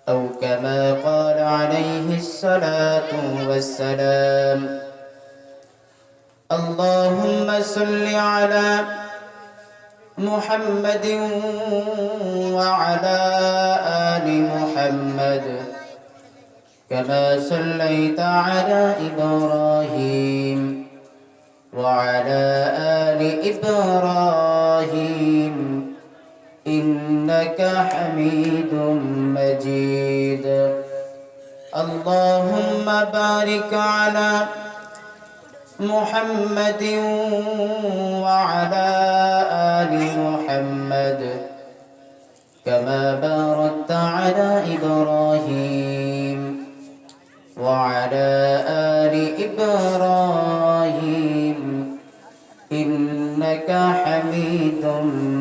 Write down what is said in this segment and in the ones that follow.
أو كما قال عليه الصلاة والسلام. اللهم صل على محمد وعلى آل محمد كما صليت على إبراهيم وعلى آل إبراهيم إنك حميد مجيد. اللهم بارك على محمد وعلى آل محمد كما باركت على إبراهيم وعلى آل إبراهيم إنك حميد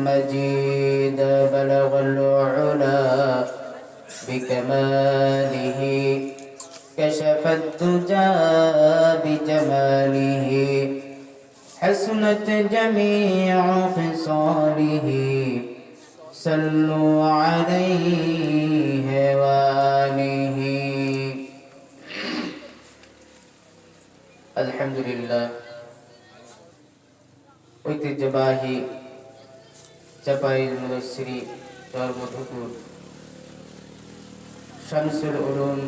مجيد. بلغ العلا بكماله كشف الدجى بجماله حسنت جميع خصاله صلوا عليه وآله. الحمد لله. ঐতিহ্যবাহী চাঁপাইনবাবগঞ্জ ধর্মপুকুর শামসুল উলুম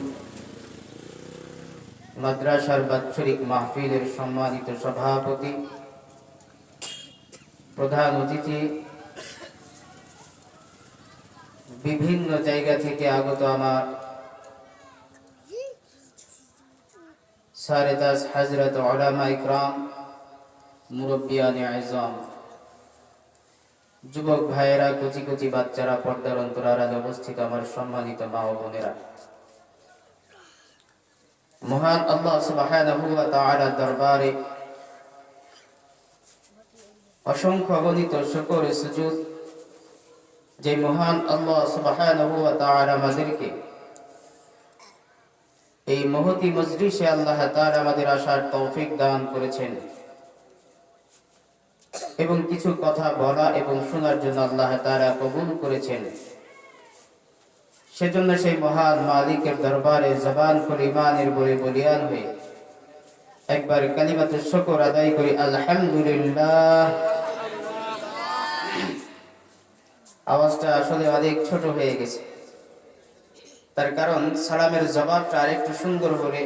মাদ্রাসার বাৎসরিক মাহফিলের সম্মানিত সভাপতি, প্রধান অতিথি, বিভিন্ন জায়গা থেকে আগত আমার সারেদাস হযরত উলামা ইকরাম, মুরব্বিয়ানে আযম, যুবক ভাইয়েরা, কচি কচি বাচ্চারা, পর্দার অন্তরালে অবস্থিত আমার সম্মানিত মা ও বোনেরা, মহান আল্লাহ সুবহানাহু ওয়া তাআলার দরবারে অসংখ্য অগণিত শুকর ও সুজুদ যে মহান আল্লাহ সুবহানাহু ওয়া তাআলা আমাদেরকে এই মহতি মজলিসে আল্লাহ তাআলা আমাদের আসার তৌফিক দান করেছেন এবং কিছু কথা বলা এবং শোনার জন্য আল্লাহ তাআলা কবুল করেছেন। সেজন্য সেই মহান মালিকের দরবারে জবান খুলে ইমানের বলে বলিয়ান হয়ে একবার কালিমাতুশ শুকর আদায় করি, আলহামদুলিল্লাহ। আওয়াজটা আসলে অনেক ছোট হয়ে গেছে, তার কারণ সালামের জবাবটা আরেকটু সুন্দর হলে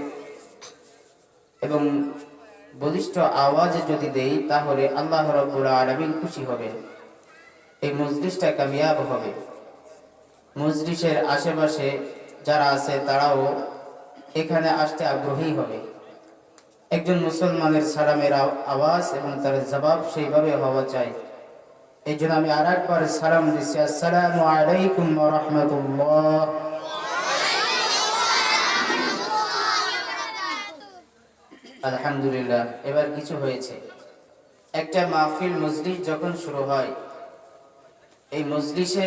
এবং বলিষ্ঠ আওয়াজে যদি দেই তাহলে আল্লাহ রাব্বুল আলামিন খুশি হবে, এই মজলিসটা কামিয়াব হবে। মজলিসের আশেপাশে যারা আছে তারাও এখানে আসতে আগ্রহী হবে। একজন মুসলমানের সালামের আওয়াজ এবং তার জবাব সেইভাবে হওয়া চাই। এই জন্য আমি আর একবার সালাম দিচ্ছি, আসসালামু আলাইকুম ওয়া রাহমাতুল্লাহ। আলহামদুলিল্লাহ। এবার কিছু হয়েছে, একটা মাহফিল মজলিস যখন শুরু হয়, এই মজলিসে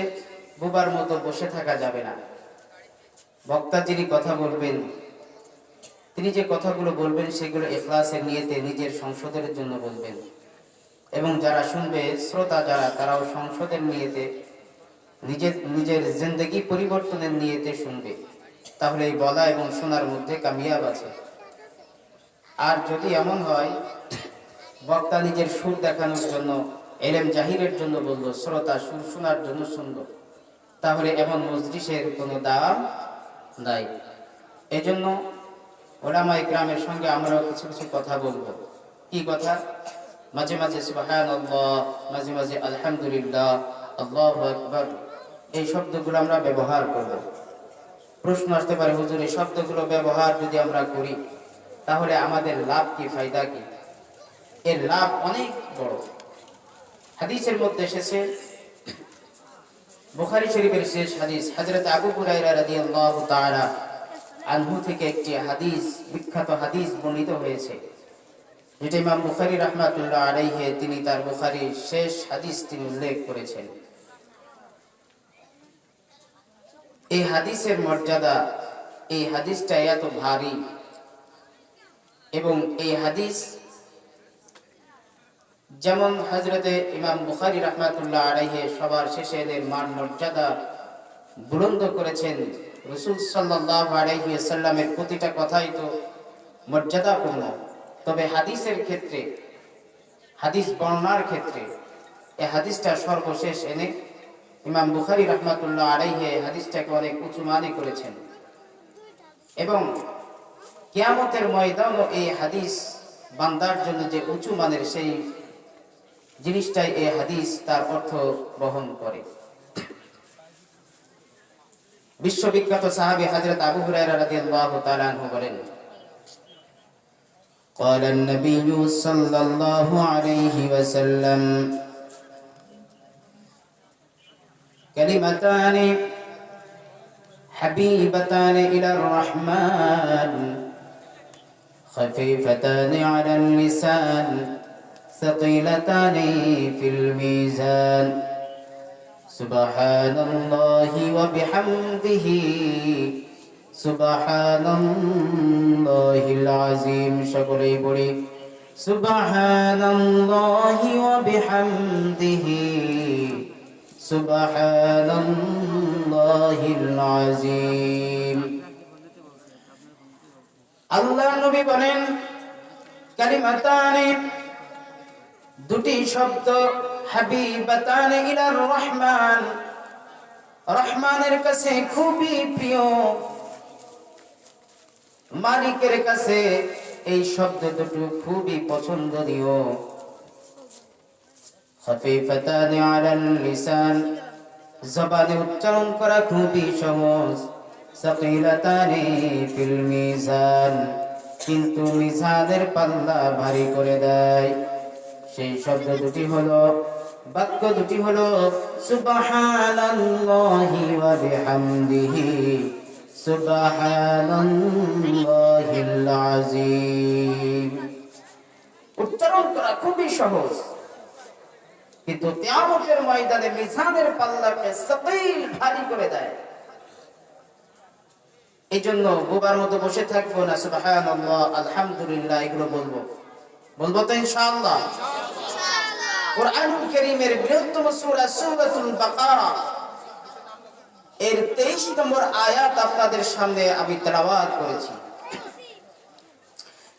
বোবার মতো বসে থাকা যাবে না। বক্তা যিনি কথা বলবেন, তিনি যে কথাগুলো বলবেন সেগুলো ইখলাসের নিয়তে নিজের সংশোধনের জন্য বলবেন এবং যারা শুনবে, শ্রোতা যারা, তারাও সংশোধনের নিয়তে নিজের জিন্দেগি পরিবর্তনের নিয়তে শুনবে। তাহলে এই বলা এবং শোনার মধ্যে কামিয়াব আছে। আর যদি এমন হয় বক্তা নিজের সুর দেখানোর জন্য, ইলম জাহিরের জন্য বললো, শ্রোতা সুর শোনার জন্য শুনলো, তাহলে এমন মজলিসের কোনো দাম নাই। এজন্য উলামা ইকরামের সঙ্গে আমরাও কিছু কিছু কথা বলবো। কি কথা? মাঝে মাঝে সুবহানাল্লাহ, মাঝে মাঝে আলহামদুলিল্লাহ, আল্লাহু আকবার, এই শব্দগুলো আমরা ব্যবহার করব। প্রশ্ন আসতে পারে, হুজুর এই শব্দগুলো ব্যবহার যদি আমরা করি তাহলে আমাদের লাভ কি, ফায়দা কি? এর লাভ অনেক বড়। হাদিসের মধ্যে এসেছে, বুখারী শরীফের শেষ হাদিস, হযরত আবু হুরায়রা রাদিয়াল্লাহু তাআলা আনহু থেকে একটি হাদিস, বিখ্যাত হাদিস বর্ণিত হয়েছে, যেটা ইমাম বুখারী রাহমাতুল্লাহ আলাইহি তিনি তার বুখারীর শেষ হাদিস তিনি উল্লেখ করেছেন। এই হাদিসের মর্যাদা, এই হাদিসটা এত ভারী এবং এই হাদিস যেমন হযরতে ইমাম বুখারী রাহমাতুল্লাহ আলাইহি সবার শেষে এদের মান মর্যাদা বুলন্দ করেছেন। রাসূল সাল্লাল্লাহু আলাইহি ওয়াসাল্লামের প্রতিটা কথাই তো মর্যাদাপূর্ণ, তবে হাদিসের ক্ষেত্রে, হাদিস বর্ণনার ক্ষেত্রে এই হাদিসটা সর্বশেষ এনে ইমাম বুখারী রাহমাতুল্লাহ আলাইহি এই হাদিসটাকে অনেক উঁচু মানে করেছেন এবং কিয়ামতের ময়দানও এই হাদিস বান্দার জন্য যে উঁচু মানের সেই জিনিসটাই এই হাদিস তার অর্থ বহন করে। বিশ্ববিখ্যাত সাহাবী হযরত আবু হুরায়রা রাদিয়াল্লাহু তাআলা আনহু বলেন, قال النبي صلى الله عليه وسلم كلمتان حبيبتان إلى الرحمن خفيفتان على اللسان ثقيلتان في الميزان سبحان الله وبحمده سبحان الله العظيم সকলেই বলি سبحان الله وبحمده سبحان الله العظيم। আল্লাহ নবী বলেন কালিমাতানি, দুটি শব্দ, হাবিবাতানি ইলার রহমান, রহমানের কাছে খুবই প্রিয়, মালিকের কাছে এই শব্দ দুটো খুবই পছন্দনীয়। খাফিফাতানি আলাল লিসান, জবানে উচ্চারণ করা খুবই সহজ। সাকিলাতানি ফিল মিজান, কিন্তু মিজানের পাল্লা ভারী করে দেয়। সেই শব্দ দুটি হলো, বাক্য দুটি হলো সুবহানাল্লাহি ওয়া বিহামদিহি সুবহানাল্লাহিল আযীম। উচ্চারণ করা খুবই সহজ, কিন্তু কিয়ামতের ময়দানে মিজানের পাল্লাকে সকিল ভারী করে দেয়। এই জন্য বোবার মতো বসে থাকবো না, সুবহানাল্লাহ আলহামদুলিল্লাহ এগুলো বলবো তো ইনশাআল্লাহ। কোরআনুল কারীমের বৃহত্তম সূরা সূরাতুল বাকারা এর 23 নম্বর আয়াত আপনাদের সামনে আমি তেলাওয়াত করেছি।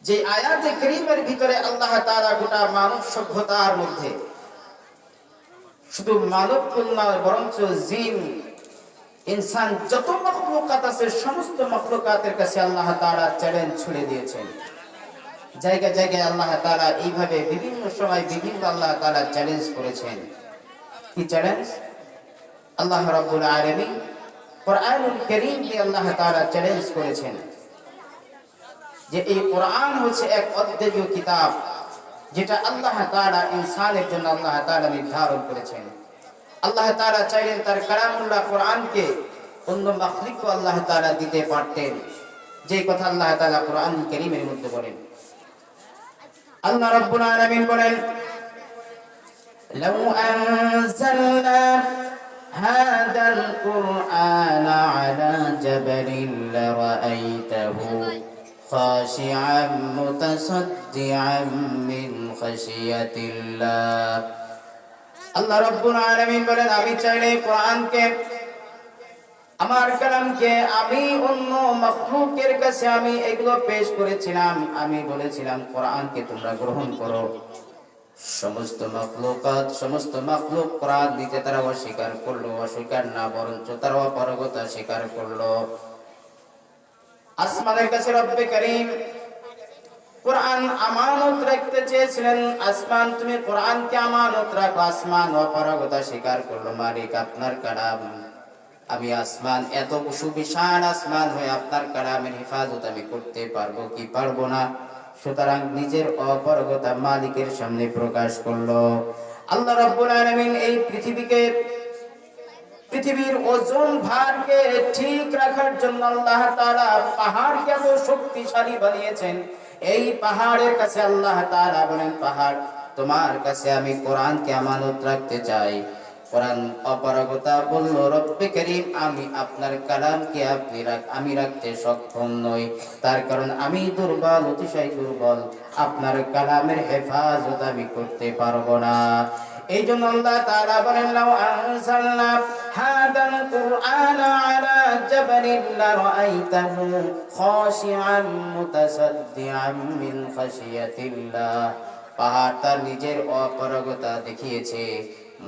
যে আয়াতে কারীমের ভিতরে আল্লাহ তাআলা গোটা মানব সভ্যতার মধ্যে শুধু মানব নয় বরঞ্চ জিন ইনসান যত মাখলুকাত আছে সমস্ত মাখলুকাতের কাছে আল্লাহ তাআলা চ্যালেঞ্জ ছুড়ে দিয়েছেন। জায়গায় জায়গায় আল্লাহ তাআলা এইভাবে বিভিন্ন সময় বিভিন্ন আল্লাহ তাআলা চ্যালেঞ্জ করেছেন। কি চ্যালেঞ্জ? আল্লাহ রাব্বুল আলামিন কোরআনুল কারীম দিয়ে আল্লাহ তাআলা চ্যালেঞ্জ করেছেন যে এই কোরআন হচ্ছে এক অদ্বিতীয় কিতাব, যেটা আল্লাহ তাআলা ইনসানের জন্য আল্লাহ তাআলা নির্ধারণ করেছেন। আল্লাহ তাআলা চাইলেন তার কালামুল্লাহ কোরআনকে অন্য মাখলুককে আল্লাহ তাআলা দিতে পারতেন, যে কথা আল্লাহ তাআলা কোরআনুল কারীমের মধ্যে বলেন। আল্লাহ রাব্বুল আলামিন বলেন, লাউ আনজালনা হাদাল কুরআনা আলা জাবালিন লারাআইতাহু খাশিআম মুতাসাদ্দিআম মিন খাশিয়াতিল্লাহ। আল্লাহ রাব্বুল আলামিন বলেন, আমি চাইলে কোরআনকে, আমার কালামকে আমি অন্য মাখলুকের কাছে আমি এগুলো পেশ করেছিলাম। আমি বলেছিলাম কোরআনকে তোমরা গ্রহণ করো। সমস্ত মাখলুক কোরআন দিতে তারা অস্বীকার করলো, অস্বীকার না বরঞ্চ তারা অপারগতা স্বীকার করলো। আসমানের কাছে রব্বে কারীম কোরআন আমানত রাখতে চেয়েছিলেন। আসমান তুমি কোরআনকে আমানত রাখো, আসমান অপারগতা স্বীকার করলো। মালিক আপনার কালাম, আমি আসমান, এত সুবিশাল আসমান হয়ে আপনার কালামের হেফাজত আমি করতে পারবো কি পারবো না? সুতরাং নিজের অপারগতা মালিকের সামনে প্রকাশ করলো। আল্লাহ রাব্বুল আলামিন এই পৃথিবীর ওজন ভারকে ঠিক রাখার জন্য আল্লাহ তাআলা পাহাড়কে এত শক্তিশালী বানিয়েছেন। এই পাহাড়ের কাছে আল্লাহ তাআলা বলেন, পাহাড় তোমার কাছে আমি কোরআনকে আমানত রাখতে চাই। কোরআন অপারগতা বলল, রব্বে কারীম আমি আপনার কালামকে আমি রাখতে সক্ষম নই, তার কারণ আমি দুর্বল, অতিশয় দুর্বল, আপনার কালামের হেফাজত আমি করতে পারবো না। এই জন্য আল্লাহ তাআলা বলেন, লাউ আনজালনা হাদাল কুরআনা আলা জাবালিন লারাআইতাহু খাশিআন মুতাসাদ্দিআন মিন খাশিয়াতিল্লাহ। পাহাড় তার নিজের অপারগতা দেখিয়েছে,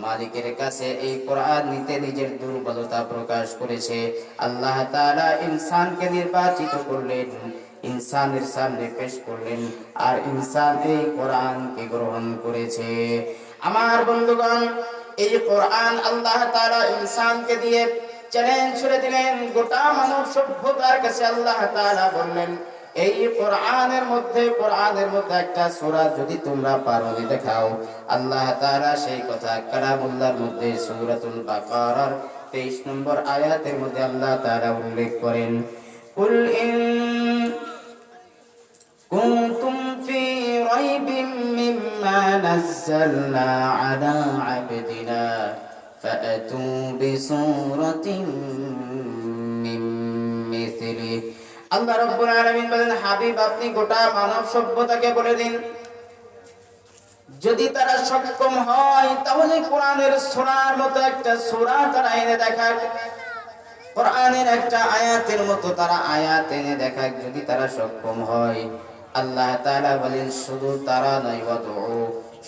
মালিকের কাছে এই কোরআন নিতে নিজের দুর্বলতা প্রকাশ করেছে। আল্লাহ তাআলা ইনসানকে নির্বাচিত করলেন, ইনসানের সামনে পেশ করলেন, আর ইনসান এই কোরআনকে গ্রহণ করেছে। আমার বন্ধুগণ, এই কোরআন আল্লাহ তাআলা ইনসানকে দিয়ে চ্যালেঞ্জ ছুড়ে দিলেন গোটা মানব সভ্যতার কাছে। আল্লাহ তাআলা বললেন, এই কোরআনের মধ্যে একটা সূরা যদি তোমরা পারো দেখাও। আল্লাহ তাআলা সেই কথা কালামুল্লাহর মধ্যে সূরাতুল বাকারার 23 নম্বর আয়াতের মধ্যে আল্লাহ তাআলা উল্লেখ করেন, কুল ইন কুনতুম ফি রাইবিন মিম্মা নাযালনা আলা আবদিনা ফাআতু বিসূরাতিন মিন মিসলিহি। আল্লাহ রাব্বুল আলামিন বলেন, হাবিব আপনি গোটা মানব সভ্যতাকে বলে দিন, যদি তারা সক্ষম হয় তাহলে কোরআনের সূরার মতো একটা সূরা তারা এনে দেখাক, কোরআনের একটা আয়াতের মতো তারা আয়াত এনে দেখাক, যদি তারা সক্ষম হয়। আল্লাহ তাআলা বলেন, শুধু তারা নয়, ওয়াদউ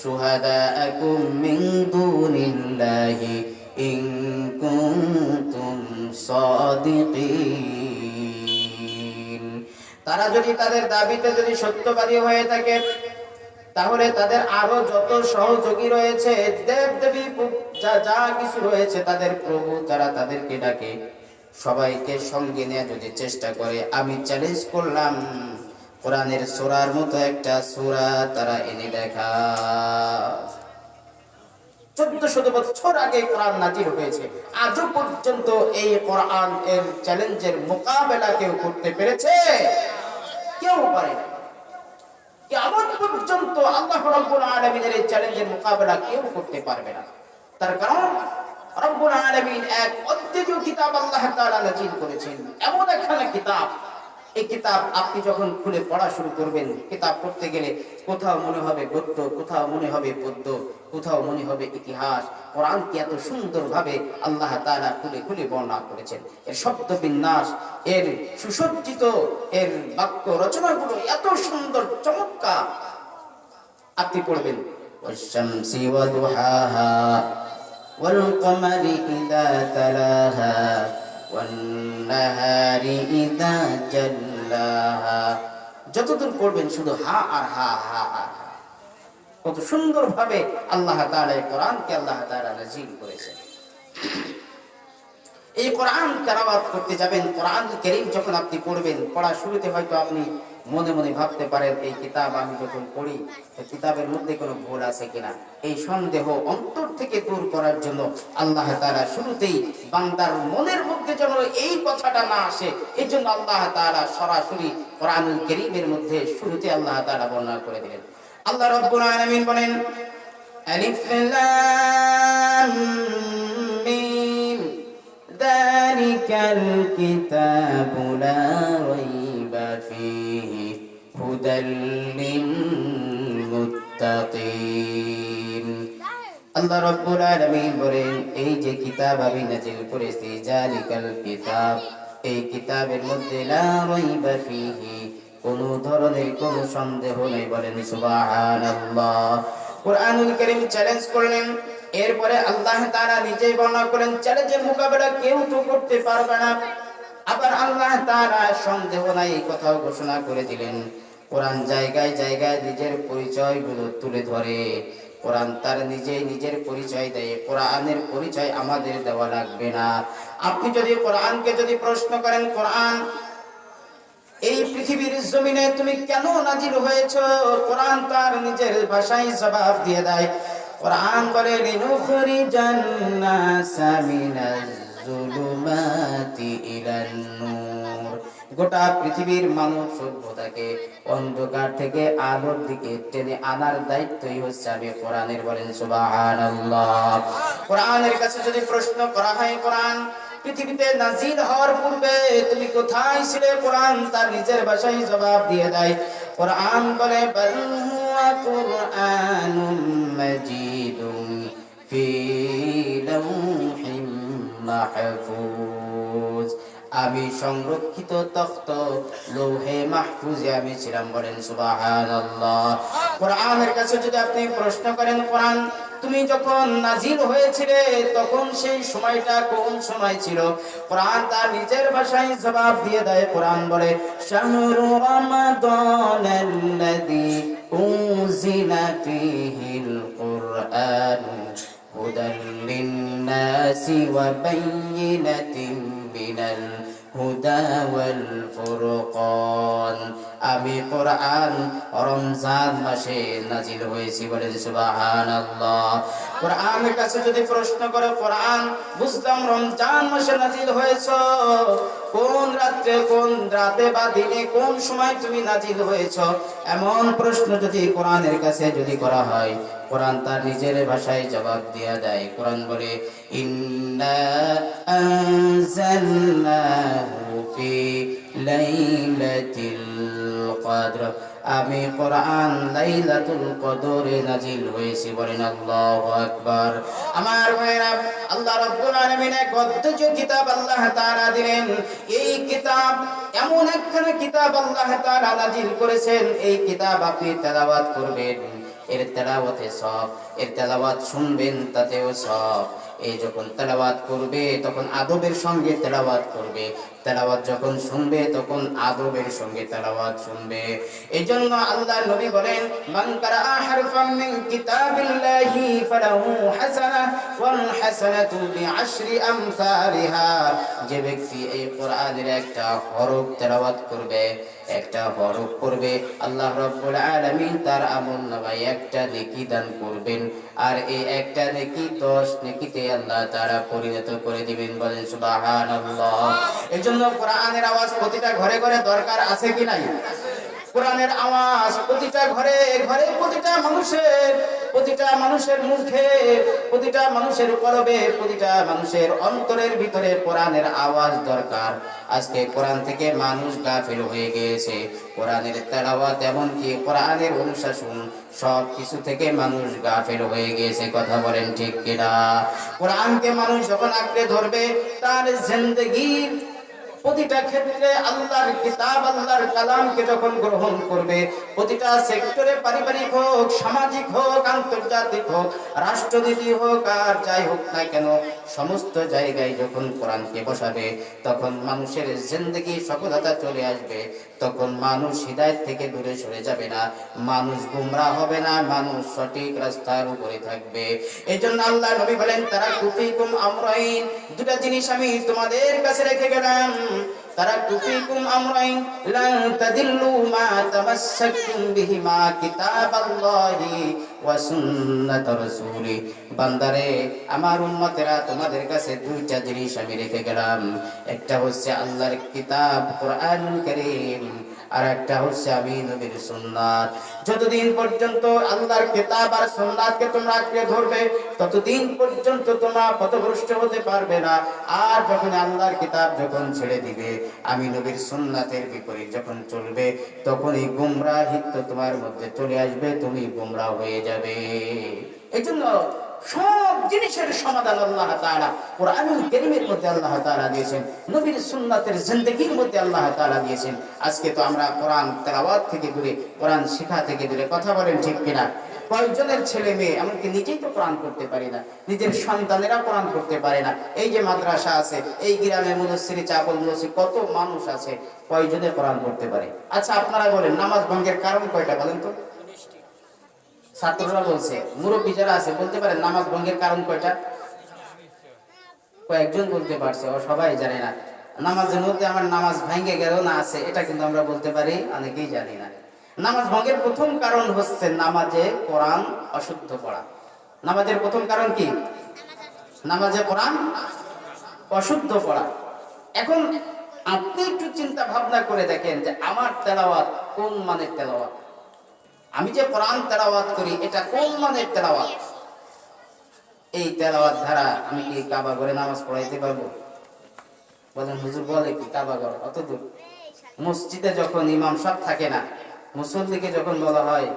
শুহাদাআকুম মিন দুনিল্লাহি ইন কুনতুম সাদিকিন। তারা যদি তাদের দাবিতে যদি সত্যবাদী হয়ে থাকে, তাহলে তাদের আরো যত সহযোগী রয়েছে, দেব দেবী যা কিছু রয়েছে, তাদের প্রভু যারা তাদেরকে ডাকে, সবাইকে সঙ্গে নিয়ে যদি চেষ্টা করে, আমি চ্যালেঞ্জ করলাম কোরআনের সূরার মতো একটা সূরা তারা এনে দেখা। 1400 বছর আগে কোরআন নাজিল হয়েছে, আজও পর্যন্ত এই কোরআন এর চ্যালেঞ্জের মোকাবেলা কেউ করতে পেরেছে? কেউ পারে না। কিয়ামত পর্যন্ত আল্লাহ রাব্বুল আলামিনের এই চ্যালেঞ্জের মোকাবেলা কেউ করতে পারবে না। তার কারণ রব্বুল আলামিন এক অদ্বিতীয় কিতাব আল্লাহ তাআলা নাজিল করেছেন, এমন একখানা কিতাব, এই কিতাব আপনি যখন খুলে পড়া শুরু করবেন, কিতাব পড়তে গেলে কোথাও মনে হবে গদ্য, কোথাও মনে হবে পদ্য, কোথাও মনে হবে ইতিহাস। কোরআনকে এত সুন্দরভাবে আল্লাহ তাআলা খুলে খুলে বর্ণনা করেছেন, এর শব্দ বিন্যাস, এর সুসজ্জিত এর বাক্য রচনাগুলো এত সুন্দর চমৎকার। আপনি পড়বেন, ওয়াশ-শামসি ওয়া দুহাহা ওয়াল কমারি ইযা তালাহা ওয়ান-নাহারি ইযা জাল্লাহা। যতদূর পড়বেন শুধু হা আর হা, হা আর হা। কত সুন্দরভাবে আল্লাহ তাআলা এই কোরআনকে আল্লাহ তাআলা নাযিল করেছেন। এই কোরআন তেলাওয়াত করতে যাবেন, কোরআন কারীম যখন আপনি পড়বেন, পড়া শুরুতে হয়তো আপনি মনে মনে ভাবতে পারেন, এই কিতাব আমি যখন পড়ি, এই কিতাবের মধ্যে কোনো ভুল আছে কিনা। এই সন্দেহ অন্তর থেকে দূর করার জন্য আল্লাহ তাআলা শুরুতেই বান্দার মনের মধ্যে যেন এই কথাটা না আসে, এই জন্য আল্লাহ তাআলা সরাসরি কোরআনুল কারীমের মধ্যে শুরুতে আল্লাহ তাআলা বর্ণনা করে দিলেন। আল্লাহ রাব্বুল আলামিন বলেন, আলিফ লাম মিম যালিকাল কিতাবু লা রাইবা ফীহি হুদাল লিল মুত্তাকিন। আল্লাহ রাব্বুল আলামিন বলেন, এই যে কিতাব আমি নাযিল করেছি, যালিকাল কিতাব, এই কিতাবের মধ্যে লা রাইবা ফীহি, কোনো ধরনের কোনো সন্দেহ নেই। বলেন সুবহানাল্লাহ। কোরআনুল কারীম চ্যালেঞ্জ করলেন, এরপরে আল্লাহ তাআলা নিজেই বর্ণনা করেন চ্যালেঞ্জের মোকাবেলা কেউ তো করতে পারবে না। আবার আল্লাহ তাআলা সন্দেহ নাই এই কথাও ঘোষণা করে দিলেন। কোরআন জায়গায় জায়গায় নিজের পরিচয়গুলো তুলে ধরে, কোরআন তার নিজেই নিজের পরিচয় দেয়। কোরআনের পরিচয় আমাদের দেওয়া লাগবে না। আপনি যদি কোরআনকে যদি প্রশ্ন করেন, কোরআন এই পৃথিবীর জমিনে তুমি কেন নাজিল হয়েছো, কোরআন তার নিজের ভাষায় জবাব দিয়ে দেয়। কোরআন বলে, লিনুখরিজান নাসা মিনাজ যুলুমাতি ইলান নূর, গোটা পৃথিবীর মানব সভ্যতাকে অন্ধকার থেকে আলোর দিকে টেনে আনার দায়িত্বই হচ্ছে আমি কোরআনের। বলেন সুবহানাল্লাহ। কোরআনের কাছে যদি প্রশ্ন করা হয়, কোরআন পৃথিবীতে নাজিল হওয়ার পূর্বে তুমি কোথায় ছিলে, কোরআন তার নিজের ভাষায় জবাব দিয়ে দেয়। কোরআন বলে, বাল হুয়া কুরআনুম মাজিদুম ফি লাউহিম মাহফুজ। আমি সংরক্ষিত তখ্ত লৌহে মাহফুজে আমি ছিলাম। বলেন সুবহানাল্লাহ। কোরআনের কাছে যদি আপনি প্রশ্ন করেন, কোরআন তুমি যখন নাজিল হয়েছিলে তখন সেই সময়টা কোন সময় ছিল, কোরআন তার নিজের ভাষায় জবাব দিয়ে দেয়। কোরআন বলে শাহরু রমাদানাল্লাযী উনজিলা ফীহিল কুরআন হুদাল লিন-নাসি ওয়া বায়্যিনাতিন মিনাল হুদা ওয়াল ফুরকান। আমি কোরআন রমজান মাসে নাজিল হয়েছি। বলে সুবহানাল্লাহ। কোরআনের কাছে যদি প্রশ্ন করে, কোরআন বুঝলাম রমজান মাসে নাজিল হয়েছ, কোন রাতে বা দিনে কোন সময় তুমি নাজিল হয়েছ, এমন প্রশ্ন যদি কোরআনের কাছে যদি করা হয়, কোরআন তার নিজের ভাষায় জবাব দিয়া দেয়। কোরআন বলে ইন্না আনজালনাহু ফি লাইলাতিল কদর। আমি কোরআন লাইলাতুল কদরে নাজিল হয়েছি। বলেন আল্লাহু আকবার। আমার ভাইরা, আল্লাহ রাব্বুল আলামিন এক অদ্ভুত কিতাব আল্লাহ তাআলা দিলেন। এই কিতাব এমন একখানা কিতাব আল্লাহ তাআলা নাজিল করেছেন, এই কিতাব আপনি তেলাওয়াত করবেন, এর তেলাওয়াতে সব, এর তেলাওয়াত শুনবেন তাতেও সব। এই যখন তেলাওয়াত করবে তখন আদবের সঙ্গে তেলাওয়াত করবে, তেলাওয়াত যখন শুনবে তখন আদবের সঙ্গে তেলাওয়াত শুনবে। এইজন্য আল্লাহর নবী বলেন মান কারা হারফাম মিন কিতাবিল্লাহি ফালাহু হাসানাহ ওয়াল হাসানাতু বিআশরি আমসালিহা। যে ব্যক্তি এই কোরআনের একটা হরফ তেলাওয়াত করবে, একটা হরফ পড়বে, আল্লাহ রাব্বুল আলামিন তার আমলনামায় একটা নেকি দান করবেন, আর এই একটা নেকি 10 নেকিতে আল্লাহ তাআলা পরিণত করে দিবেন। বলেন সুবহানাল্লাহ। এজন্য কোরআনের আওয়াজ প্রতিটা ঘরে ঘরে দরকার আছে কি নাই? কোরআনের আওয়াজ প্রতিটা ঘরে ঘরে, প্রতিটা মানুষের মুখে, প্রতিটা মানুষের কলবে, প্রতিটা মানুষের অন্তরের ভিতরে কোরআনের আওয়াজ দরকার। আজকে কোরআন থেকে মানুষ গাফিল হয়ে গিয়েছে। কোরআনের তেলাওয়াত এমনকি কোরআনের অনুশাসন সব কিছু থেকে মানুষ গাফিল হয়ে গিয়েছে। কথা বলেন ঠিক কিনা? কোরআনকে মানুষ যখন আঁকড়ে ধরবে, তার জিন্দেগির প্রতিটা ক্ষেত্রে আল্লাহর কিতাব, আল্লাহর কালামকে যখন গ্রহণ করবে, প্রতিটা সেক্টরে, পারিবারিক হোক, সামাজিক হোক, আন্তর্জাতিক হোক, রাষ্ট্রনীতি হোক, আর যাই হোক না কেন, সমস্ত জায়গায় যখন কোরআনকে বসাবে, তখন মানুষের জিন্দেগি সফলতা চলে আসবে। তখন মানুষ হিদায়াত থেকে দূরে সরে যাবে না, মানুষ গুমরাহ হবে না, মানুষ সঠিক রাস্তার উপরে থাকবে। এই জন্য আল্লাহ নবী বলেন তারাকতু ফীকুম আমরাইন, দুটা জিনিস আমি তোমাদের কাছে রেখে গেলাম। তারাকতু ফীকুম আমরাইন লান তাদিল্লু মা তামাসসাকতুম বিহিমা কিতাবাল্লাহি ওয়া সুন্নাত রাসূলি। বান্দারে, আমার উম্মতেরা, তোমাদের কাছে দুইটা জিনিস আমি রেখে গেলাম। একটা হচ্ছে আল্লাহর কিতাব কোরআনুল কারীম, আর একটা হচ্ছে আমি নবীর সুন্নাত। যতদিন পর্যন্ত আল্লাহর কিতাব আর সুন্নাতকে তোমরা আঁকড়ে ধরবে, ততদিন পর্যন্ত তোমরা পথভ্রষ্ট হতে পারবে না। আর যখন আল্লাহর কিতাব যখন ছেড়ে দিবে, আমি নবীর সুন্নাতের বিপরীত যখন চলবে, তখনই গুমরাহিত্ব তোমার মধ্যে চলে আসবে, তুমি গুমরাহ হয়ে যাবে। এই জন্য সব জিনিসের সমাধান আল্লাহ তাআলা কোরআনুল কারীমের মধ্যে আল্লাহ তাআলা দিয়েছেন, নবীর সুন্নাতের জিন্দেগির মধ্যে আল্লাহ তাআলা দিয়েছেন। আজকে তো আমরা কোরআন তেলাওয়াত থেকে দূরে, কোরআন শিক্ষা থেকে দূরে। কথা বলেন ঠিক কিনা? কয়েকজনের ছেলে মেয়ে, এমনকি নিজেই তো কোরআন করতে পারি না, নিজের সন্তানেরা কোরআন করতে পারে না। এই যে মাদ্রাসা আছে, এই গ্রামে মুনসিরি, চাপল মুনসির কত মানুষ আছে, কয়জনে কোরআন করতে পারে? আচ্ছা আপনারা বলেন, নামাজ ভঙ্গের কারণ কয়টা বলেন তো? ছাত্ররা বলছে, মুরব্বী যারা আছে বলতে পারেন নামাজ ভঙ্গের কারণ কয়টা? কয়েকজন বলতে পারছে, ও সবাই জানে না। নামাজের মধ্যে আমার নামাজ ভেঙে গেল না আছে, এটা কিন্তু আমরা বলতে পারি, অনেকেই জানি না। নামাজ ভঙ্গের প্রথম কারণ হচ্ছে নামাজে কোরআন অশুদ্ধ পড়া। নামাজের প্রথম কারণ কি? নামাজে কোরআন অশুদ্ধ পড়া। এখন আপনি একটু চিন্তা ভাবনা করে দেখেন যে আমার তেলাওয়াত কোন মানের তেলাওয়াত, আমি যে কোরআন তেলাওয়াত করি এটা কোন মানের তেলাওয়াত। এই তেলাওয়াত দ্বারা আমি কি কাবা ঘরে নামাজ পড়াইতে পারবো? বলেন হুজুর, বলে কি কাবা ঘর অত দূর? মসজিদে যখন ইমাম সাহেব থাকে না, মুসল্লিকে যখন বলা হয়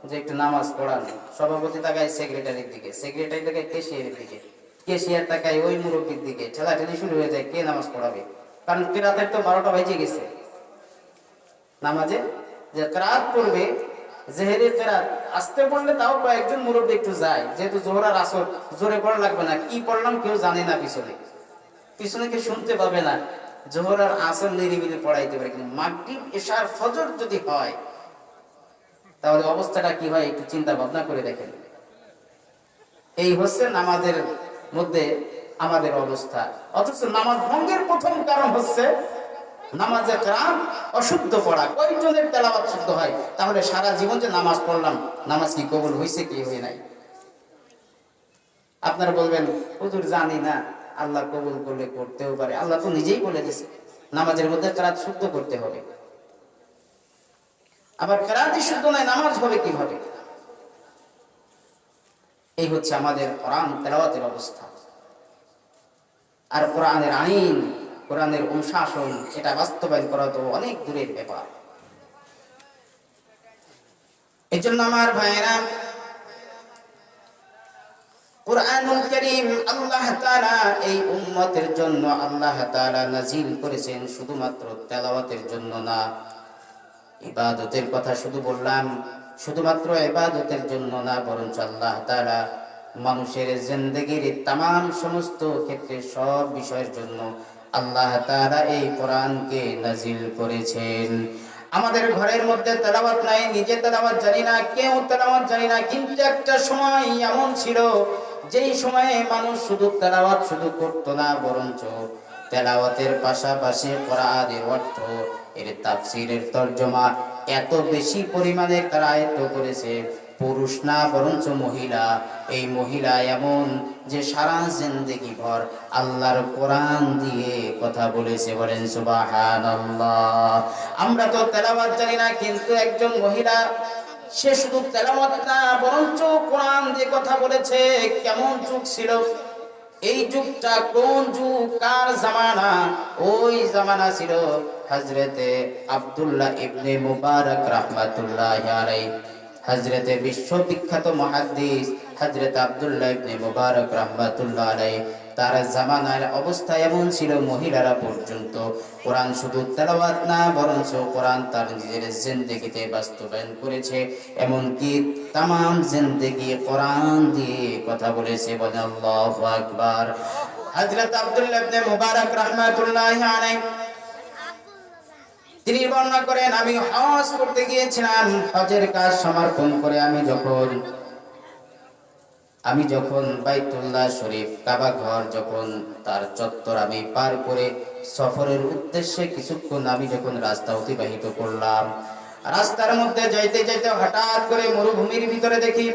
যে একটু নামাজ পড়ান, সভাপতি তাকায় সেক্রেটারির দিকে, সেক্রেটারি তাকায় কেশিয়ারের দিকে, কেশিয়ার তাকায় ওই মুরব্বীর দিকে, ঠেলাঠেলি শুরু হয়ে যায় কে নামাজ পড়াবে। কারণ রাতের তো 12টা বেজে গেছে। নামাজে যে কেরাত পড়বে, জেহেরের কেরাত আস্তে পড়লে তাও কয়েকজন মুরব্বী একটু যায়, যেহেতু জোহর আর আসর জোরে পড়া লাগবে না, কি পড়লাম কেউ জানে না, পিছনে পিছনে কেউ শুনতে পাবে না, জোহর আর আসর নিরিবিলি পড়াইতে পারে। কিন্তু মাগরিব এশার ফজর যদি হয় তাহলে অবস্থাটা কি হয় একটু চিন্তা ভাবনা করে দেখেন। এই হচ্ছে নামাজের মধ্যে আমাদের অবস্থা। অথচ নামাজ ভঙ্গের প্রথম কারণ হচ্ছে নামাজের কারাম অশুদ্ধ পড়া। কয়জনের তেলাওয়াত শুদ্ধ হয়? তাহলে সারা জীবন যে নামাজ পড়লাম, নামাজ কি কবুল হয়েছে কি হয় নাই? আপনারা বলবেন হুজুর জানি না, আল্লাহ কবুল করলে করতেও পারে। আল্লাহ তো নিজেই বলে দিয়েছে নামাজের মধ্যে কেরাত শুদ্ধ করতে হবে। আবার কেরাতই শুদ্ধ নয়, নামাজ হবে কিভাবে? এই হচ্ছে আমাদের কোরআন তেলাওয়াতের অবস্থা। আর কোরআনের আইন, কোরআনের অনুশাসন, এটা বাস্তবায়ন করা তো অনেক দূরের ব্যাপার। এই জন্য আমার ভাইয়েরা, কুরআনুল কারীম আল্লাহ তাআলা এই উম্মতের জন্য আল্লাহ তাআলা নাযিল করেছেন, শুধুমাত্র তেলাওয়াতের জন্য না। ইবাদতের কথা শুধু বললাম, শুধুমাত্র ইবাদতের জন্য না, বরঞ্চ আল্লাহ তাআলা মানুষের জিন্দেগির तमाम সমস্ত ক্ষেত্রে সব বিষয়ের জন্য আল্লাহ তাআলা এই কোরআনকে নাযিল করেছেন। আমাদের ঘরের মধ্যে তেলাওয়াত নাই, নিজে তেলাওয়াত জানি না, কেউ তেলাওয়াত জানি না, কিন্তু একটা সময় এমন ছিল যেই সময়ে মানুষ শুধু তেলাওয়াত শুধু করতো না, বরঞ্চ তেলাওয়াতের পাশাপাশি কোরআনের অর্থ, এর তাফসীরের তরজমা এত বেশি পরিমাণে তারা আয়ত্ত করেছে। পুরুষ না বরঞ্চ মহিলা, এই মহিলা এমন যে সারা জিন্দেগি ভর আল্লাহর কোরআন দিয়ে কথা বলেছে। বলেন সুবহানাল্লাহ। আমরা তো তেলাওয়াত জানি না, কিন্তু একজন মহিলা সে শুধু তেলাওয়াত না বরঞ্চ কোরআন দিয়ে কথা বলেছে। কেমন যুগ ছিল এই যুগটা, কোন যুগ, কার জামানা? ওই জামানা ছিল হযরতে আব্দুল্লাহ ইবনে মুবারক রাহমাতুল্লাহি আলাইহি, হযরতে বিশ্ববিখ্যাত মুহাদ্দিস হযরত আব্দুল্লাহ ইবনে মুবারক রাহমাতুল্লাহি আলাইহি, তার জামানার অবস্থা এমন ছিল মহিলারা পর্যন্ত কোরআন শুধু তেলাওয়াত না বরঞ্চ কোরআন তার নিজের জিন্দেগিতে বাস্তবায়ন করেছে। এমনকি তামাম জিন্দেগি কোরআন দিয়ে কথা বলেছে। বলেন আল্লাহু আকবার। হযরত আব্দুল্লাহ ইবনে মুবারক রাহমাতুল্লাহি আলাইহি তিনি বর্ণনা করেন, আমি হজ করতে গিয়েছিলাম, হজের কাজ সমর্পণ করে আমি যখন বাইতুল্লাহ শরীফ কাবা ঘর যখন তার চত্বর আমি পার করে সফরের উদ্দেশ্যে কিছুক্ষণ আমি যখন রাস্তা অতিবাহিত করলাম, রাস্তার মধ্যে যাইতে যাইতে হঠাৎ করে মরুভূমির ভিতরে দেখি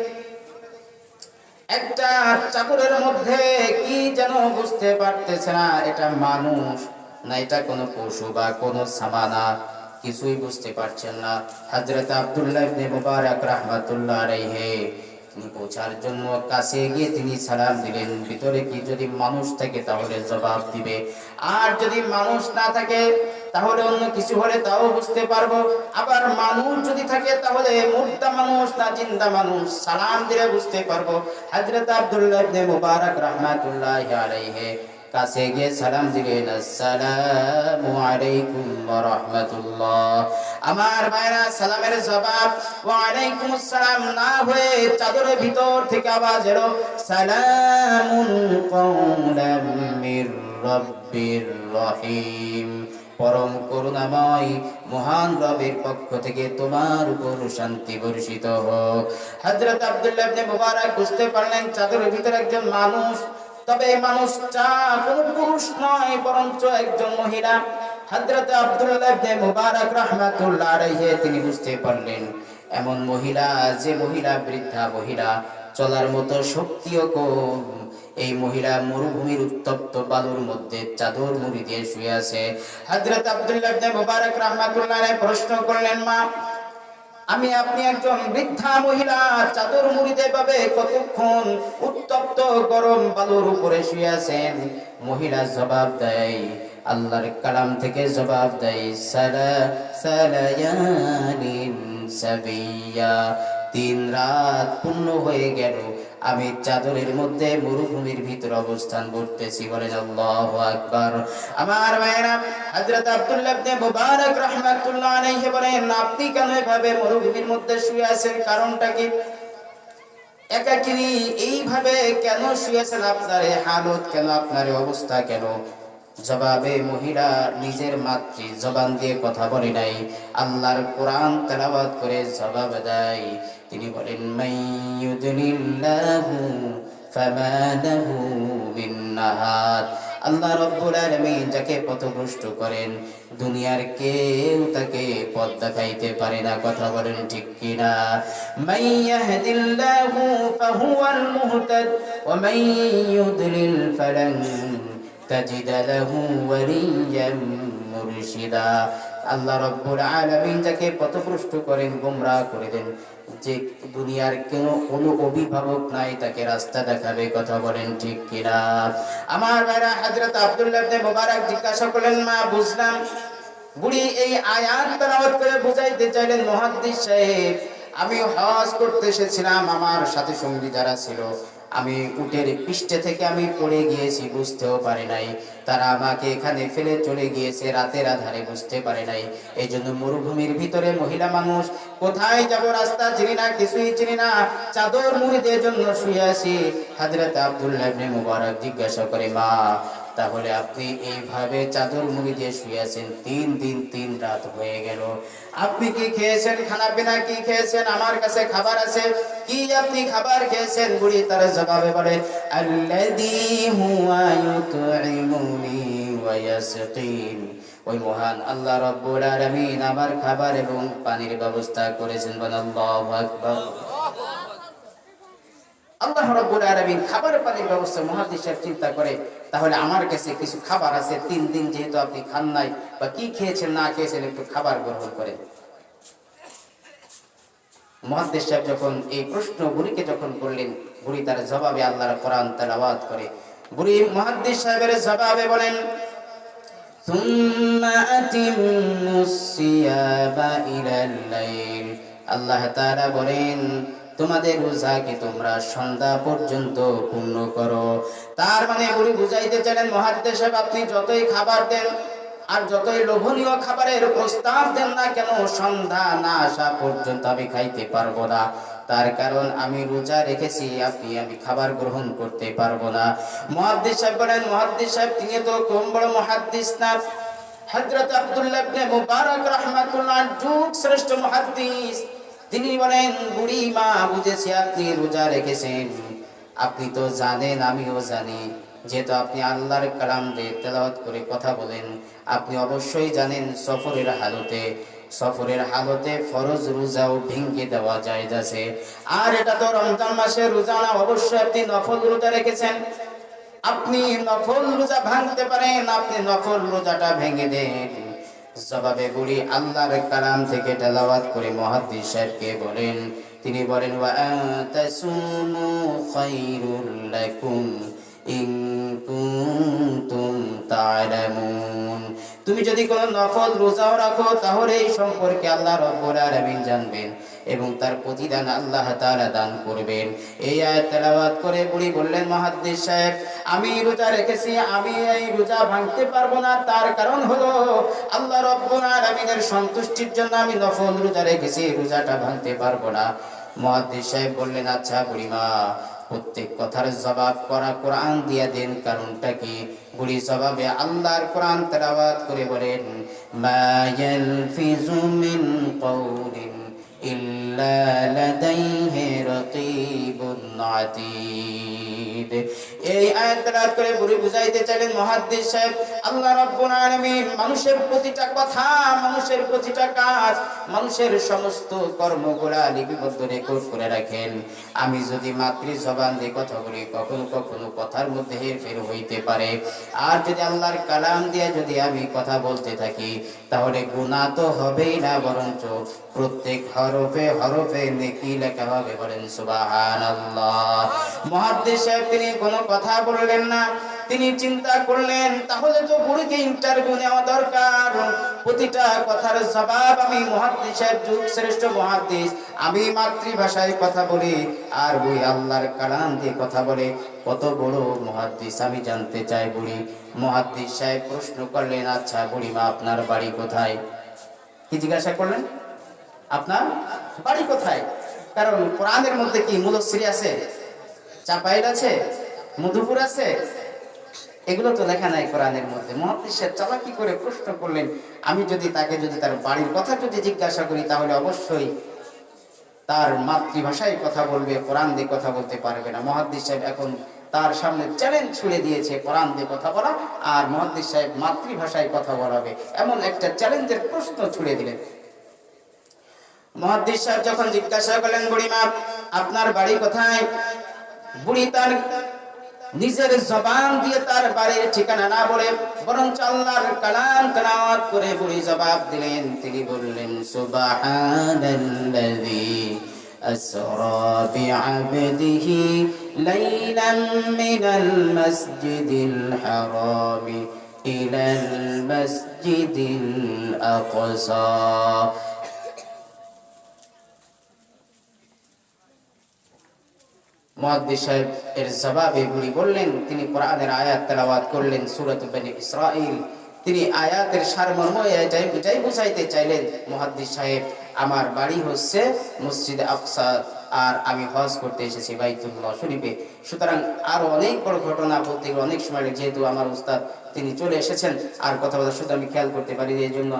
একটা চাদরের মধ্যে কি যেন বুঝতে পারতেছে না, এটা মানুষ না এটা কোনো পশু বা কোনো সামানা, কিছুই বুঝতে পারছেন না। হযরত আব্দুল্লাহ ইবনে মুবারক রাহমাতুল্লাহি আলাইহি তিনি পৌঁছার জন্য কাছে গিয়ে তিনি সালাম দিলেন। ভিতরে কি যদি মানুষ থাকে তাহলে জবাব দিবে, আর যদি মানুষ না থাকে তাহলে অন্য কিছু হলে তাও বুঝতে পারবো। আবার মানুষ যদি থাকে তাহলে মুর্দা মানুষ না জিন্দা মানুষ, সালাম দিলে বুঝতে পারবো। হযরত আব্দুল্লাহ ইবনে মুবারক রাহমাতুল্লাহি আলাইহি কাছে গিয়ে সালাম দিলেন, আসসালামু আলাইকুম ওয়া রাহমাতুল্লাহ। আমার ভাইরা, সালামের জবাব ওয়া আলাইকুম আসসালাম না হয়ে চাদরের ভিতর থেকে আওয়াজ এলো, সালামুন কওলাম মির রাব্বির রহিম, পরম করুণাময় মহান রবের পক্ষ থেকে তোমার উপর শান্তি বর্ষিত হোক। হযরত আব্দুল্লাহ ইবনে মুবারক বুঝতে পারলেন চাদরের ভিতরে একজন মানুষ, তবে এই মানুষটা কোনো পুরুষ নয় বরঞ্চ একজন মহিলা। হযরত আব্দুল্লাহ ইবনে মুবারক রাহমাতুল্লাহি আলাইহি তিনি বুঝতে পারলেন এমন মহিলা, যে মহিলা বৃদ্ধা মহিলা, চলার মতো শক্তিও কম। এই মহিলা মরুভূমির উত্তপ্ত বালুর মধ্যে চাদর মুড়ি দিয়ে শুয়ে আছে। হযরত আব্দুল্লাহ ইবনে মুবারক রাহমাতুল্লাহি আলাইহি প্রশ্ন করলেন, মা আমি আপনি একজন বৃদ্ধা মহিলা চাদর মুড়িতে পাবে কতক্ষণ উত্তপ্ত গরম বালুর উপরে শুয়ে আছেন? মহিলা জবাব দেয়, আল্লাহর কালাম থেকে জবাব দেয়, সালায়ালিন সাবিয়া, 3 রাত পূর্ণ হয়ে গেল, আমি চাদরের মধ্যে মরুভূমির ভিতর অবস্থান করতেছি। বলেন আল্লাহু আকবার। আমার ভাইরা, হযরত আব্দুল্লাহ ইবনে মুবারক রাহমাতুল্লাহ আলাইহি বলেন, আপনি কেন এভাবে মরুভূমির মধ্যে শুয়ে আছেন, কারণটা কি? একাকিনী এইভাবে কেন শুয়েছেন, আপনার এই হালত কেন, আপনার এই অবস্থা কেন? জবাবে মহিলা নিজের মাতৃ জবান দিয়ে কথা বলে নাই, আল্লাহর কোরআন তেলাওয়াত করে জবাব দেয়। তিনি বলেন, মাইয়ুদলিল্লাহু ফামা লাহু মিন নাহাদ। আল্লাহ রাব্বুল আলামিন যাকে পথভ্রষ্ট করেন, দুনিয়ার কেউ তাকে পথ দেখাইতে পারে না। কথা বলেন ঠিক কিনা? মাইয়াহদিল্লাহু ফাহুয়াল মুহতাদ ওয়া মাইয়ুদলিল ফালান তাজিদ লাহু ওয়ালিয়াম মুরশিদা। আল্লাহ রাব্বুল আলামিন যাকে পথভ্রষ্ট করেন, গোমরাহ করে দেন, যে দুনিয়ার কোনো অভিভাবক নাই তাকে রাস্তা দেখাবে। কথা বলেন ঠিক কিনা? আমার ভাইরা, হযরত আব্দুল্লাহ ইবনে মুবারক জিজ্ঞাসা করলেন, মা বুঝলাম। বুড়ি এই আয়াত তেলাওয়াত করে বুঝাইতে চাইলেন, মুহাদ্দিস সাহেব, আমি হজ করতে এসেছিলাম, আমার সাথে সঙ্গী যারা ছিল, আমি উটের পৃষ্ঠে থেকে আমি পড়ে গিয়েছি, বুঝতেও পারি নাই। তারা আমাকে এখানে ফেলে চলে গিয়েছে রাতের আধারে, বুঝতে পারে নাই। এই জন্য মরুভূমির ভিতরে মহিলা মানুষ, কোথায় যাব রাস্তা চিনি না, কিছুই চিনি না, চাদর মুড়ি দিয়ে জন্য শুয়ে আছি। হযরত আব্দুল্লাহ ইবনে মুবারক জিজ্ঞাসা করে, মা তাহলে আপনি এইভাবে চাদর মুড়ি দিয়ে শুয়ে আছেন 3 দিন 3 রাত হয়ে গেল, আপনি কি খেয়েছেন? খানা পিনা কি খেয়েছেন? আমার কাছে খাবার আছে, কি আপনি খাবার খেয়েছেন? বুড়ি তার জবাবে বলে, আল্লাযী হুয়া ইউতঈমুনি ওয়া ইয়াসকিন। ওই মহান আল্লাহ রাব্বুল আলামিন আমার খাবার এবং পানির ব্যবস্থা করেছেন। আল্লাহু আকবার। আল্লাহ রাব্বুল আলামিন খাবার পানির ব্যবস্থা। মুহাদ্দিস সাহেব চিন্তা করে, তাহলে আমার কাছে কিছু খাবার আছে, 3 দিন যেহেতু আপনি খান নাই বা কি খেয়েছেন না খেয়েছেন, একটু খাবার গ্রহণ করেন। মুহাদ্দিস সাহেব যখন এই প্রশ্ন বুড়িকে যখন করলেন, বুড়ি তার জবাবে আল্লাহর কোরআন তেলাওয়াত করে। বুড়ি মুহাদ্দিস সাহেবের জবাবে বলেন, সুম্মা আতিম্মুস সিয়াবা ইলাল লাইল। আল্লাহ তাআলা বলেন, তোমাদের রোজাকে তোমরা সন্ধ্যা পর্যন্ত পূর্ণ করো। তার মানে বুড়ি বুঝাইতে চাইলেন, মুহাদ্দিস সাহেব, আপনি যতই খাবার দেন আর যতই লোভনীয় খাবারের প্রস্তাব দেন না কেন, সন্ধ্যা না আসা পর্যন্ত আমি খাইতে পারবো না। তার কারণ আমি রোজা রেখেছি, আমি খাবার গ্রহণ করতে পারবো না। মুহাদ্দিস সাহেব বলেন, মুহাদ্দিস সাহেব তিনি তো কম বড় মুহাদ্দিস না। হযরত আব্দুল্লাহ ইবনে মুবারক রাহমাতুল্লাহ যুগ শ্রেষ্ঠ মুহাদ্দিস। তিনি বলেন, বুড়ি মা বুঝেছি আপনি রোজা রেখেছেন, আপনি তো জানেন, আমিও জানি, যেহেতু আপনি আল্লাহর কালাম দিয়ে তেলাওয়াত করে কথা বলেন, আপনি অবশ্যই জানেন সফরের হালতে ফরজ রোজাও ভেঙে দেওয়া জায়েজ আছে। আর এটা তো রমজান মাসের রোজা না, অবশ্যই আপনি নফল রোজা রেখেছেন, আপনি নফল রোজা ভাঙতে পারেন, আপনি নফল রোজাটা ভেঙে দেন। জবাবে বুড়ি আল্লাহর কালাম থেকে তেলাওয়াত করে মুহাদ্দিস সাহেবকে বলেন, তিনি বলেন, ওয়া আনতাসুমু খায়রুল লাকুম ইন কুনতুম তা'লামুন। তুমি যদি কোনো নফল রোজাও রাখো, তাহলে এই সম্পর্কে আল্লাহ রাব্বুল আলামিন জানবেন এবং তার প্রতিদান আল্লাহ তাআলা দান করবেন। এই আয়াত তেলাওয়াত করে বুড়ি বললেন, মুহাদ্দিস সাহেব, আমি রোজা রেখেছি, আমি এই রোজা ভাঙতে পারবো না। তার কারণ হলো আল্লাহ রাব্বুল আলামিনের সন্তুষ্টির জন্য আমি নফল রোজা রেখেছি, রোজাটা ভাঙতে পারবো না। মুহাদ্দিস সাহেব বললেন, আচ্ছা বুড়িমা, প্রত্যেক কথার জবাব করা কোরআন দিয়া দেন, কারণটা কি? বুড়ি জবাবে আল্লাহর কোরআন তেলাওয়াত করে বলেন, মা ইয়ালফিজু মিন কওলিন ইল্লা লাদাইহি রাকীবুন আতীদ। এই আয়াত তেলাওয়াত করে বুড়ি বুঝাইতে চাইলেন, মুহাদ্দিস সাহেব, আল্লাহ রাব্বুল আলামিন মানুষের প্রতিটা কথা, মানুষের প্রতিটা কাজ, মানুষের সমস্ত কর্মগুলা লিপিবদ্ধ রেকর্ড করে রাখেন। আমি যদি মাতৃ জবান দিয়ে কথা বলি, কখনো কখনো কথার মধ্যে হেরফের হইতে পারে। আর যদি আল্লাহর কালাম দিয়ে যদি আমি কথা বলতে থাকি, তাহলে গুনাহ তো হবেই না, বরঞ্চ প্রত্যেক হরফে হরফে নেকি লেখা হবে। বলেন সুবহানাল্লাহ। মুহাদ্দিস সাহেব তিনি কোনো কথা বললেন না। তিনি চিন্তা করলেন, তাহলে তো বুড়িকে ইন্টারভিউ নেওয়া দরকার, প্রতিটা কথার জবাব আমি মুহাদ্দিস সাহেব, যুগ শ্রেষ্ঠ মুহাদ্দিস, আমি মাতৃভাষায় কথা বলি আর বুড়ি আল্লাহর কালাম দিয়ে কথা বলে। কত বড় মুহাদ্দিস আমি জানতে চাই। বুড়ি মুহাদ্দিস সাহেব প্রশ্ন করলেন, আচ্ছা বুড়িমা আপনার বাড়ি কোথায়? কি জিজ্ঞাসা করলেন? আপনার বাড়ি কোথায়? কারণ কোরআনের মধ্যে কি মুদস্সির আছে, চাপাইল আছে, মধুপুর আছে? এগুলো তো লেখা নাই কোরআনের মধ্যে। মুহাদ্দিস সাহেব চালাকি করে প্রশ্ন করলেন, আমি যদি তাকে তার বাড়ির কথা জিজ্ঞাসা করি তাহলে অবশ্যই তার মাতৃভাষায় কথা বলবে, কোরআন দিয়ে কথা বলতে পারবে না। মুহাদ্দিস সাহেব এখন তার সামনে চ্যালেঞ্জ ছুড়ে দিয়েছে, কোরআন দিয়ে কথা বলা আর মুহাদ্দিস সাহেব মাতৃভাষায় কথা বলাবে, এমন একটা চ্যালেঞ্জের প্রশ্ন ছুড়ে দিলেন। মুহাদ্দিস সাহেব যখন জিজ্ঞাসা করলেন, বুড়িমা আপনার বাড়ি কোথায়? বুড়ি তার নিজের জবান দিয়ে তার বাড়ির ঠিকানা না বলে বরঞ্চ আল্লাহর কালাম তেলাওয়াত করে বুড়ি জবাব দিলেন। তিনি বললেন, সুবহানাল্লাযী আসরা বিআবদিহি লাইলাম মিনাল মাসজিদিল হারামি ইলাল মাসজিদিল আকসা। মুহাদ্দিস সাহেব এর জবাবে বুড়ি বললেন, তিনি কোরআনের আয়াত তেলাওয়াত করলেন, সূরাত বনী ইসরাঈল। তিনি আয়াতের সারমর্ম এটাই বুঝাইতে চাইলেন, মুহাদ্দিস সাহেব আমার বাড়ি হচ্ছে মসজিদে আকসা আর আমি হজ করতে এসেছি বাইতুল্লাহ শরীফে। সুতরাং আরো অনেক বড় ঘটনা বলতে গেলে অনেক সময়, যেহেতু আমার উস্তাদ তিনি চলে এসেছেন আর কথা বলা শুধু আমি খেয়াল করতে পারি, এই জন্য